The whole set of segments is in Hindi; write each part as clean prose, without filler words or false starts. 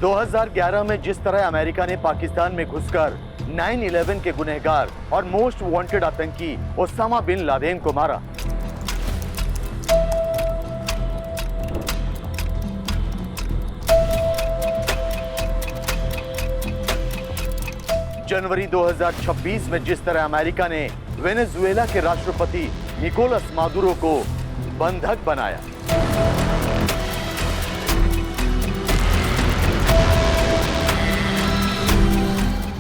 2011 में जिस तरह अमेरिका ने पाकिस्तान में घुसकर 9/11 के गुनहगार और मोस्ट वांटेड आतंकी ओसामा बिन लादेन को मारा, जनवरी 2026 में जिस तरह अमेरिका ने वेनेजुएला के राष्ट्रपति निकोलस मादुरो को बंधक बनाया,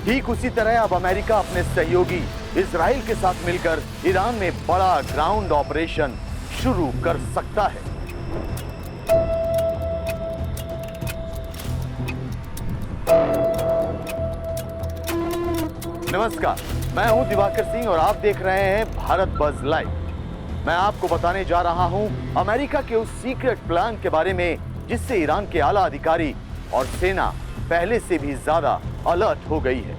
ठीक उसी तरह अब अमेरिका अपने सहयोगी इजराइल के साथ मिलकर ईरान में बड़ा ग्राउंड ऑपरेशन शुरू कर सकता है। नमस्कार, मैं हूं दिवाकर सिंह और आप देख रहे हैं भारत बज़ लाइव। मैं आपको बताने जा रहा हूं अमेरिका के उस सीक्रेट प्लान के बारे में जिससे ईरान के आला अधिकारी और सेना पहले से भी ज्यादा अलर्ट हो गई है।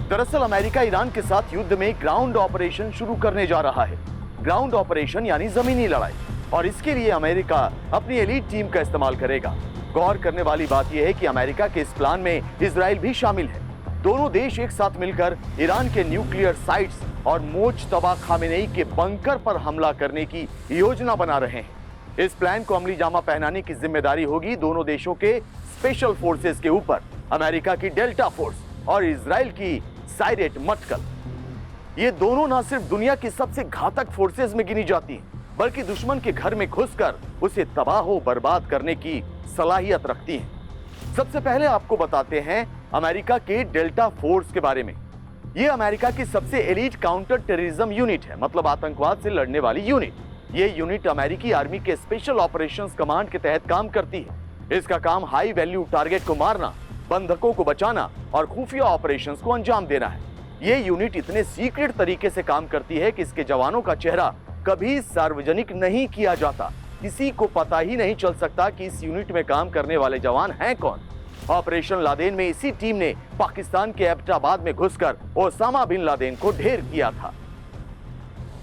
दरअसल अमेरिका ईरान के साथ युद्ध में ग्राउंड ऑपरेशन शुरू करने जा रहा है। ग्राउंड ऑपरेशन यानी जमीनी लड़ाई, और इसके लिए अमेरिका अपनी एलीट टीम का इस्तेमाल करेगा। गौर करने वाली बात यह है कि अमेरिका के इस प्लान में इजराइल भी शामिल है। दोनों देश एक साथ मिलकर ईरान के न्यूक्लियर साइट्स और मोज्तबा खामेनेई के बंकर पर हमला करने की योजना बना रहे हैं। इस प्लान को अमली जामा पहनाने की जिम्मेदारी होगी दोनों देशों के स्पेशल फोर्सेस के ऊपर, अमेरिका की डेल्टा फोर्स और इजराइल की साइरेट मटकल। ये दोनों न सिर्फ दुनिया की सबसे घातक फोर्सेस में गिनी जाती हैं, बल्कि दुश्मन के घर में घुसकर उसे तबाह बर्बाद करने की सलाहियत रखती हैं। सबसे पहले आपको बताते हैं अमेरिका के डेल्टा फोर्स के बारे में। ये अमेरिका की सबसे एलीट काउंटर टेररिज्म यूनिट है, मतलब आतंकवाद से लड़ने वाली यूनिट। ये यूनिट अमेरिकी आर्मी के स्पेशल ऑपरेशंस कमांड के तहत काम करती है। इसका काम हाई वैल्यू टारगेट को मारना, बंधकों को बचाना और खुफिया ऑपरेशंस को अंजाम देना है। ये यूनिट इतने सीक्रेट तरीके से काम करती है कि इसके जवानों का चेहरा कभी सार्वजनिक नहीं किया जाता। किसी को पता ही नहीं चल सकता कि इस यूनिट में काम करने वाले जवान हैं कौन। ऑपरेशन लादेन में इसी टीम ने पाकिस्तान के एबटाबाद में घुसकर ओसामा बिन लादेन को ढेर किया था।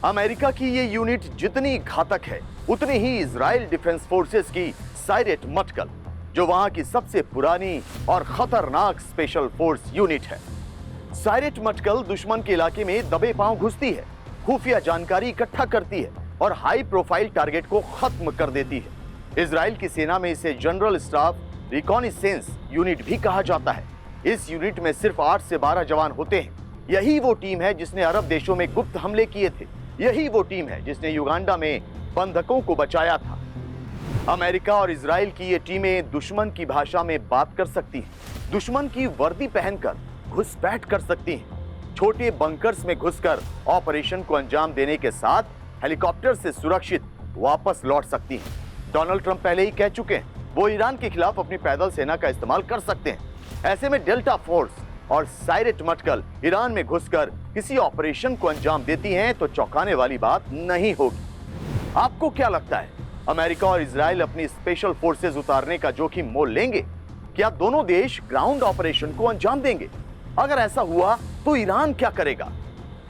अमेरिका की ये यूनिट जितनी घातक है, उतनी ही इजराइल डिफेंस फोर्सेस की साइरेट मटकल, जो वहां की सबसे पुरानी और खतरनाक स्पेशल फोर्स यूनिट है। साइरेट मटकल दुश्मन के इलाके में दबे पांव घुसती है, खुफिया जानकारी इकट्ठा करती है और हाई प्रोफाइल टारगेट को खत्म कर देती है। इजराइल की सेना में इसे जनरल स्टाफ रिकॉनिसेंस यूनिट भी कहा जाता है। इस यूनिट में सिर्फ 8 से 12 जवान होते हैं। यही वो टीम है जिसने अरब देशों में गुप्त हमले किए थे। यही वो टीम है जिसने युगांडा में बंधकों को बचाया था। अमेरिका और इजराइल की ये टीमें दुश्मन की भाषा में बात कर सकती हैं, दुश्मन की वर्दी पहनकर घुसपैठ कर सकती हैं, छोटे बंकर्स में घुसकर ऑपरेशन को अंजाम देने के साथ हेलीकॉप्टर से सुरक्षित वापस लौट सकती हैं। डोनाल्ड ट्रंप पहले ही कह चुके हैं वो ईरान के खिलाफ अपनी पैदल सेना का इस्तेमाल कर सकते हैं। ऐसे में डेल्टा फोर्स और साइरेट मटकल ईरान में घुसकर किसी ऑपरेशन को अंजाम देती हैं तो चौंकाने वाली बात नहीं होगी। आपको क्या लगता है, अमेरिका और इजराइल अपनी स्पेशल फोर्सेस उतारने का जोखिम मोल लेंगे? क्या दोनों देश ग्राउंड ऑपरेशन को अंजाम देंगे? अगर ऐसा हुआ तो ईरान क्या करेगा?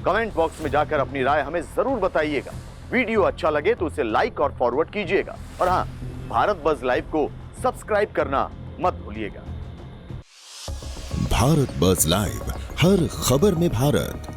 कमेंट बॉक्स में जाकर अपनी राय हमें जरूर बताइएगा। वीडियो अच्छा लगे तो उसे लाइक और फॉरवर्ड कीजिएगा, और हाँ, भारत बज़ लाइव को सब्सक्राइब करना मत भूलिएगा। भारत बज़ लाइव, हर खबर में भारत।